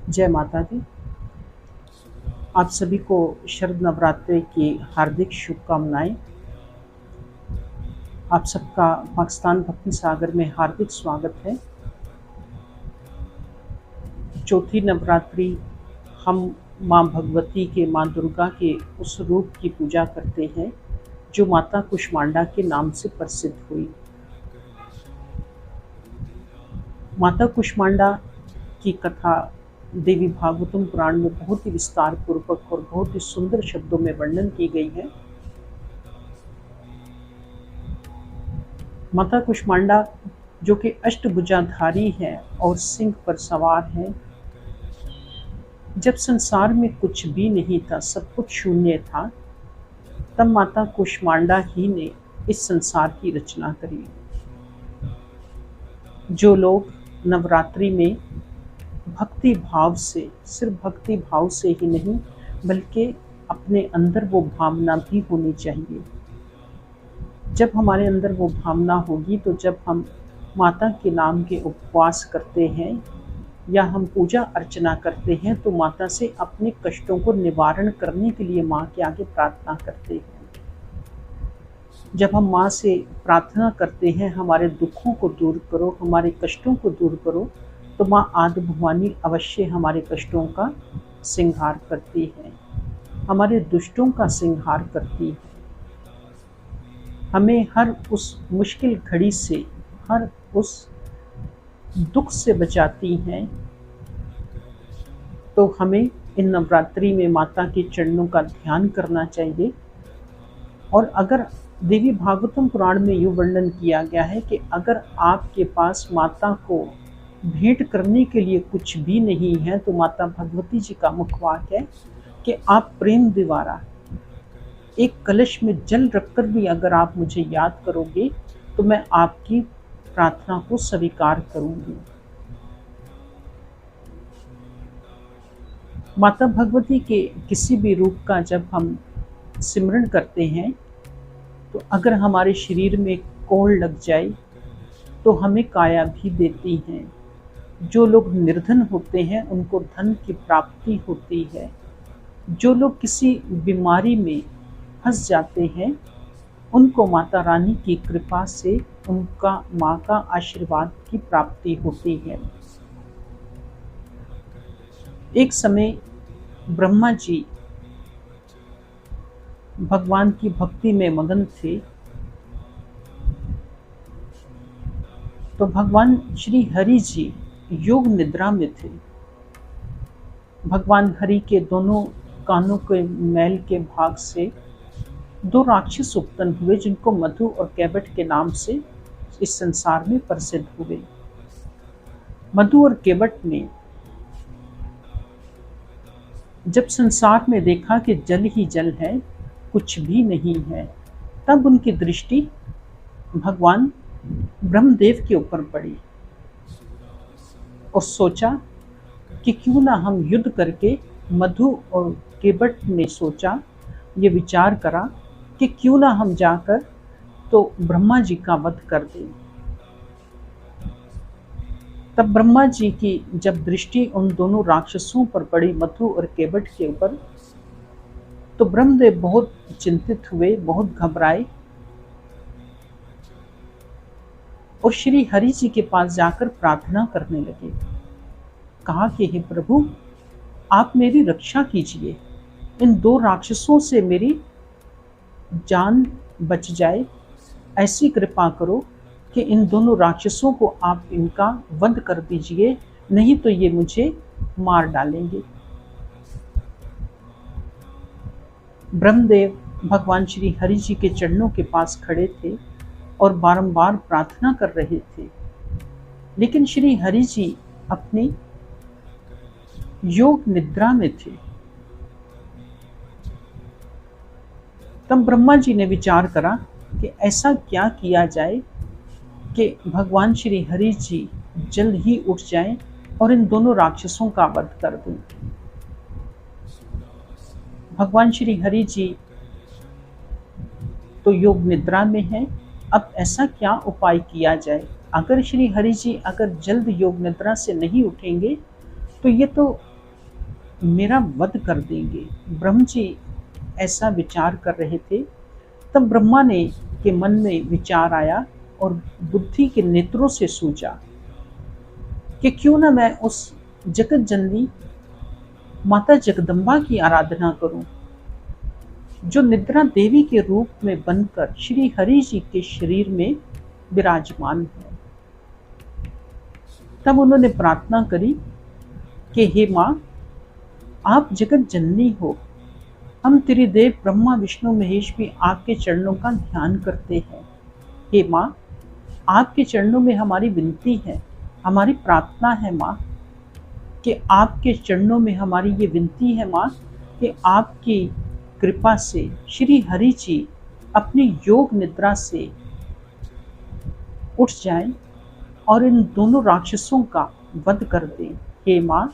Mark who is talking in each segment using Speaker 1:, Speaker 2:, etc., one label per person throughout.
Speaker 1: जय माता दी। आप सभी को शरद नवरात्रि की हार्दिक शुभकामनाएं। आप सबका पाकिस्तान भक्ति सागर में हार्दिक स्वागत है। चौथी नवरात्रि हम माँ भगवती के, माँ दुर्गा के उस रूप की पूजा करते हैं जो माता कुष्मांडा के नाम से प्रसिद्ध हुई। माता कुष्मांडा की कथा देवी भागवतम पुराण में बहुत ही विस्तार पूर्वक और बहुत ही सुंदर शब्दों में वर्णन की गई है। माता कुष्मांडा जो कि अष्टभुजाधारी है और सिंह पर सवार है, जब संसार में कुछ भी नहीं था, सब कुछ शून्य था, तब माता कुष्मांडा ही ने इस संसार की रचना करी। जो लोग नवरात्रि में भक्ति भाव से, सिर्फ भक्ति भाव से ही नहीं बल्कि अपने अंदर वो भावना भी होनी चाहिए। जब हमारे अंदर वो भावना होगी तो जब हम माता के नाम के उपवास करते हैं या हम पूजा अर्चना करते हैं तो माता से अपने कष्टों को निवारण करने के लिए माँ के आगे प्रार्थना करते हैं। जब हम माँ से प्रार्थना करते हैं हमारे दुखों को दूर करो, हमारे कष्टों को दूर करो, तो माँ आदि भवानी अवश्य हमारे कष्टों का संहार करती है, हमारे दुष्टों का संहार करती है, हमें हर उस मुश्किल घड़ी से, हर उस दुख से बचाती हैं। तो हमें इन नवरात्रि में माता के चरणों का ध्यान करना चाहिए। और अगर देवी भागवतम पुराण में यूँ वर्णन किया गया है कि अगर आपके पास माता को भेंट करने के लिए कुछ भी नहीं है तो माता भगवती जी का मुखवाक्य है कि आप प्रेम द्वारा एक कलश में जल रखकर भी अगर आप मुझे याद करोगे तो मैं आपकी प्रार्थना को स्वीकार करूंगी। माता भगवती के किसी भी रूप का जब हम सिमरन करते हैं तो अगर हमारे शरीर में कोढ़ लग जाए तो हमें काया भी देती हैं। जो लोग निर्धन होते हैं उनको धन की प्राप्ति होती है। जो लोग किसी बीमारी में फंस जाते हैं उनको माता रानी की कृपा से उनका माँ का आशीर्वाद की प्राप्ति होती है। एक समय ब्रह्मा जी भगवान की भक्ति में मगन थे तो भगवान श्री हरि जी योग निद्रा में थे। भगवान हरि के दोनों कानों के मैल के भाग से दो राक्षस उत्पन्न हुए जिनको मधु और कैवट के नाम से इस संसार में प्रसिद्ध हुए। मधु और कैवट ने जब संसार में देखा कि जल ही जल है, कुछ भी नहीं है, तब उनकी दृष्टि भगवान ब्रह्मदेव के ऊपर पड़ी और सोचा कि क्यों ना हम युद्ध करके, मधु और कैवट ने सोचा, ये विचार करा कि क्यों ना हम जाकर तो ब्रह्मा जी का वध कर दें। तब ब्रह्मा जी की जब दृष्टि उन दोनों राक्षसों पर पड़ी, मधु और कैवट के ऊपर, तो ब्रह्मदेव बहुत चिंतित हुए, बहुत घबराए और श्री हरि जी के पास जाकर प्रार्थना करने लगे। कहा कि हे प्रभु, आप मेरी रक्षा कीजिए, इन दो राक्षसों से मेरी जान बच जाए, ऐसी कृपा करो कि इन दोनों राक्षसों को आप इनका वध कर दीजिए, नहीं तो ये मुझे मार डालेंगे। ब्रह्मदेव भगवान श्री हरि जी के चरणों के पास खड़े थे और बारंबार प्रार्थना कर रहे थे, लेकिन श्री हरि जी अपनी योग निद्रा में थे। तब ब्रह्मा जी ने विचार करा कि ऐसा क्या किया जाए कि भगवान श्री हरि जी जल्द ही उठ जाएं और इन दोनों राक्षसों का वध कर दें। भगवान श्री हरि जी तो योग निद्रा में हैं, अब ऐसा क्या उपाय किया जाए। अगर श्री हरि जी अगर जल्द योग निद्रा से नहीं उठेंगे तो ये तो मेरा वध कर देंगे। ब्रह्म जी ऐसा विचार कर रहे थे। तब ब्रह्मा ने के मन में विचार आया और बुद्धि के नेत्रों से सूझा कि क्यों न मैं उस जगत जननी माता जगदम्बा की आराधना करूं, जो निद्रा देवी के रूप में बनकर श्री हरि जी के शरीर में विराजमान है। तब उन्होंने प्रार्थना करी कि हे माँ, आप जगत जननी हो, हम त्रिदेव ब्रह्मा विष्णु महेश भी आपके चरणों का ध्यान करते हैं। हे माँ, आपके चरणों में हमारी विनती है, हमारी प्रार्थना है माँ, कि आपके चरणों में हमारी ये विनती है माँ कि आपकी कृपा से श्री हरि जी अपनी योग निद्रा से उठ जाएं और इन दोनों राक्षसों का वध कर दें। हे माँ,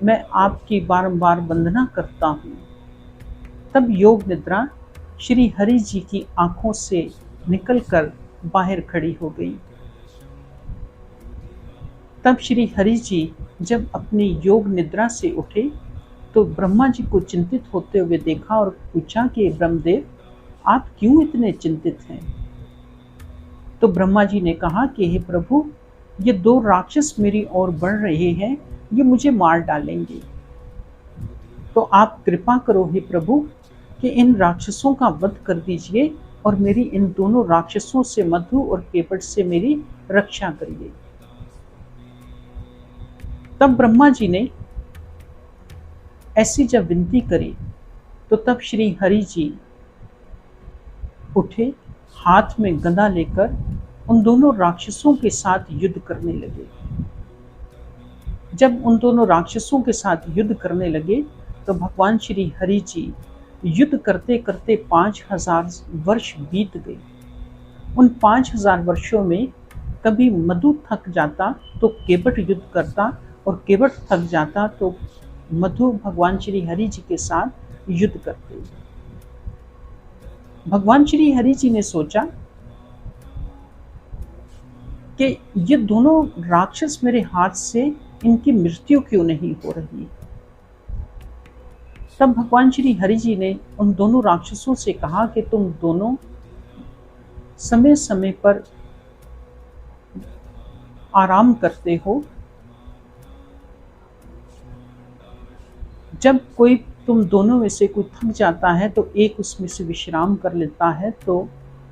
Speaker 1: मैं आपकी बारंबार वंदना करता हूँ। तब योग निद्रा श्री हरि जी की आंखों से निकलकर बाहर खड़ी हो गई। तब श्री हरि जी जब अपनी योग निद्रा से उठे तो ब्रह्मा जी को चिंतित होते हुए देखा और पूछा कि ब्रह्मदेव, आप क्यों इतने चिंतित हैं? तो ब्रह्मा जी ने कहा कि हे प्रभु, ये दो राक्षस मेरी ओर बढ़ रहे हैं, ये मुझे मार डालेंगे। तो आप कृपा करो हे प्रभु कि इन राक्षसों का वध कर दीजिए और मेरी इन दोनों राक्षसों से, मधु और केवट से, मेरी रक्षा करिए। तब ब्रह्मा जी ने ऐसी जब विनती करी तो तब श्री हरि जी उठे, हाथ में गदा लेकर उन दोनों राक्षसों के साथ युद्ध करने लगे। जब उन दोनों राक्षसों के साथ युद्ध करने लगे तो भगवान श्री हरि जी युद्ध करते करते 5000 वर्ष बीत गए। उन 5000 वर्षों में कभी मधु थक जाता तो केवट युद्ध करता, और केवट थक जाता तो मधु भगवान श्री हरि जी के साथ युद्ध करते। भगवान श्री हरि जी ने सोचा कि ये दोनों राक्षस मेरे हाथ से, इनकी मृत्यु क्यों नहीं हो रही। तब भगवान श्री हरि जी ने उन दोनों राक्षसों से कहा कि तुम दोनों समय समय पर आराम करते हो। जब कोई तुम दोनों में से कोई थक जाता है तो एक उसमें से विश्राम कर लेता है, तो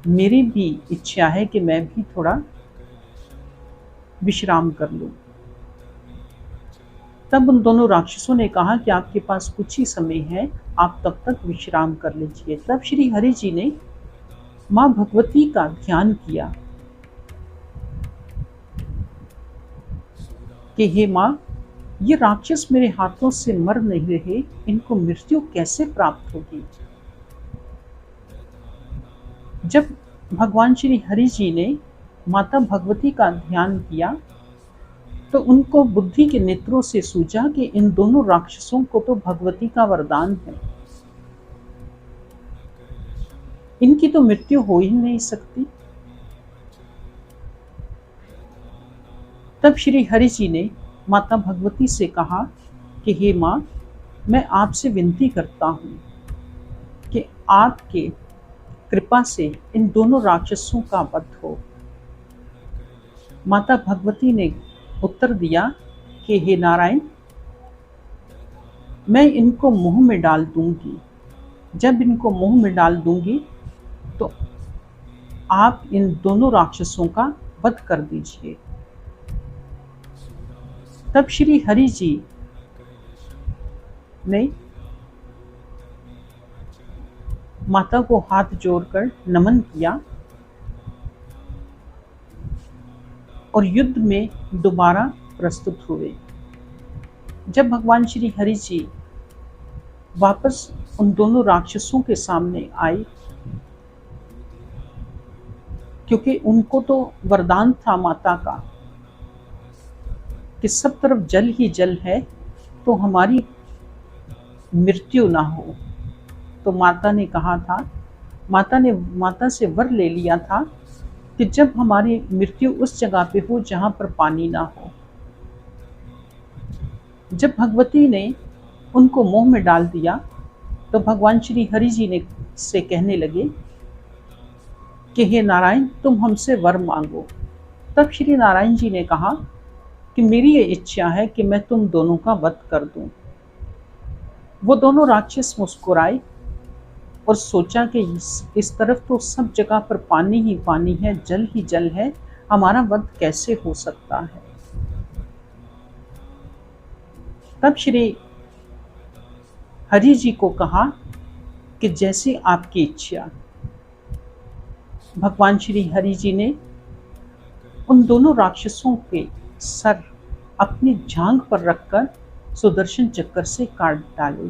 Speaker 1: मेरी भी इच्छा है कि मैं भी थोड़ा विश्राम कर लूं। तब उन दोनों राक्षसों ने कहा कि आपके पास कुछ ही समय है, आप तब तक विश्राम कर लीजिए। तब श्री हरि जी ने माँ भगवती का ध्यान किया कि हे माँ, ये राक्षस मेरे हाथों से मर नहीं रहे, इनको मृत्यु कैसे प्राप्त होगी। जब भगवान श्री हरि जी ने माता भगवती का ध्यान किया तो उनको बुद्धि के नेत्रों से सूझा कि इन दोनों राक्षसों को तो भगवती का वरदान है, इनकी तो मृत्यु हो ही नहीं सकती। तब श्री हरि जी ने माता भगवती से कहा कि हे माँ, मैं आपसे विनती करता हूँ कि आपके कृपा से इन दोनों राक्षसों का वध हो। माता भगवती ने उत्तर दिया कि हे नारायण, मैं इनको मुंह में डाल दूंगी। जब इनको मुंह में डाल दूंगी तो आप इन दोनों राक्षसों का वध कर दीजिए। तब श्री हरि जी ने माता को हाथ जोड़कर नमन किया और युद्ध में दोबारा प्रस्तुत हुए। जब भगवान श्री हरि जी वापस उन दोनों राक्षसों के सामने आए, क्योंकि उनको तो वरदान था माता का कि सब तरफ जल ही जल है, तो हमारी मृत्यु ना हो। तो माता ने कहा था, माता से वर ले लिया था कि जब हमारी मृत्यु उस जगह पे हो जहां पर पानी ना हो। जब भगवती ने उनको मोह में डाल दिया, तो भगवान श्री हरि जी ने से कहने लगे कि हे नारायण, तुम हमसे वर मांगो। तब श्री नारायण जी ने कहा कि मेरी ये इच्छा है कि मैं तुम दोनों का वध कर दूं। वो दोनों राक्षस मुस्कुराए और सोचा कि इस तरफ तो सब जगह पर पानी ही पानी है, जल ही जल है, हमारा वध कैसे हो सकता है। तब श्री हरि जी को कहा कि जैसी आपकी इच्छा। भगवान श्री हरि जी ने उन दोनों राक्षसों के सर अपनी जांघ पर रखकर सुदर्शन चक्र से काट डाले।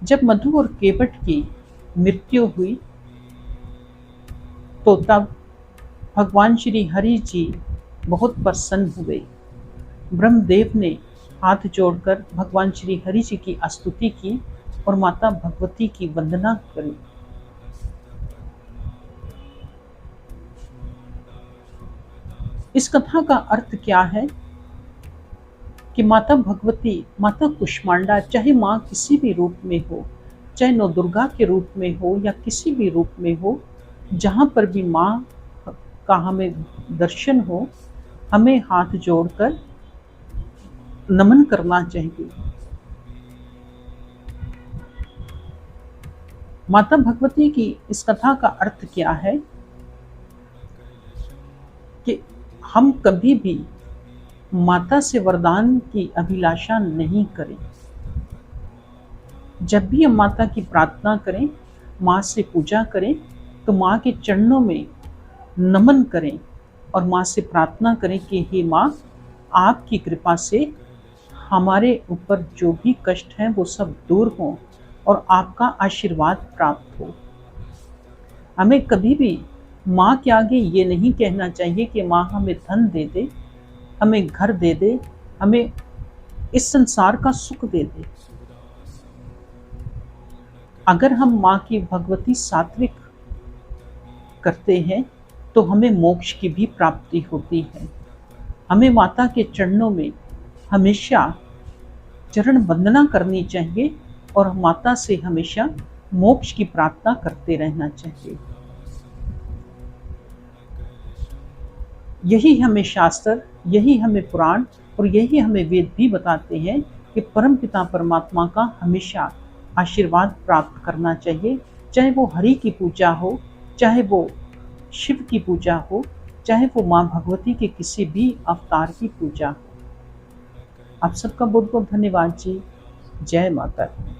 Speaker 1: जब मधु और केवट की मृत्यु हुई तो तब भगवान श्री हरि जी बहुत प्रसन्न हुए। ब्रह्मदेव ने हाथ जोड़कर भगवान श्री हरि जी की स्तुति की और माता भगवती की वंदना करी। इस कथा का अर्थ क्या है कि माता भगवती, माता कुष्मांडा, चाहे माँ किसी भी रूप में हो, चाहे नौ दुर्गा के रूप में हो या किसी भी रूप में हो, जहाँ पर भी माँ का हमें दर्शन हो, हमें हाथ जोड़कर नमन करना चाहिए। माता भगवती की इस कथा का अर्थ क्या है कि हम कभी भी माता से वरदान की अभिलाषा नहीं करें। जब भी हम माता की प्रार्थना करें, माँ से पूजा करें, तो माँ के चरणों में नमन करें और माँ से प्रार्थना करें कि हे माँ, आपकी कृपा से हमारे ऊपर जो भी कष्ट हैं वो सब दूर हों और आपका आशीर्वाद प्राप्त हो। हमें कभी भी माँ के आगे ये नहीं कहना चाहिए कि माँ हमें धन दे दे, हमें घर दे दे, हमें इस संसार का सुख दे दे। अगर हम माँ की भगवती सात्विक करते हैं तो हमें मोक्ष की भी प्राप्ति होती है। हमें माता के चरणों में हमेशा चरण वंदना करनी चाहिए और माता से हमेशा मोक्ष की प्रार्थना करते रहना चाहिए। यही हमें शास्त्र, यही हमें पुराण और यही हमें वेद भी बताते हैं कि परमपिता परमात्मा का हमेशा आशीर्वाद प्राप्त करना चाहिए, चाहे वो हरि की पूजा हो, चाहे वो शिव की पूजा हो, चाहे वो माँ भगवती के किसी भी अवतार की पूजा हो। आप सबका बहुत बहुत धन्यवाद जी। जय माता दी।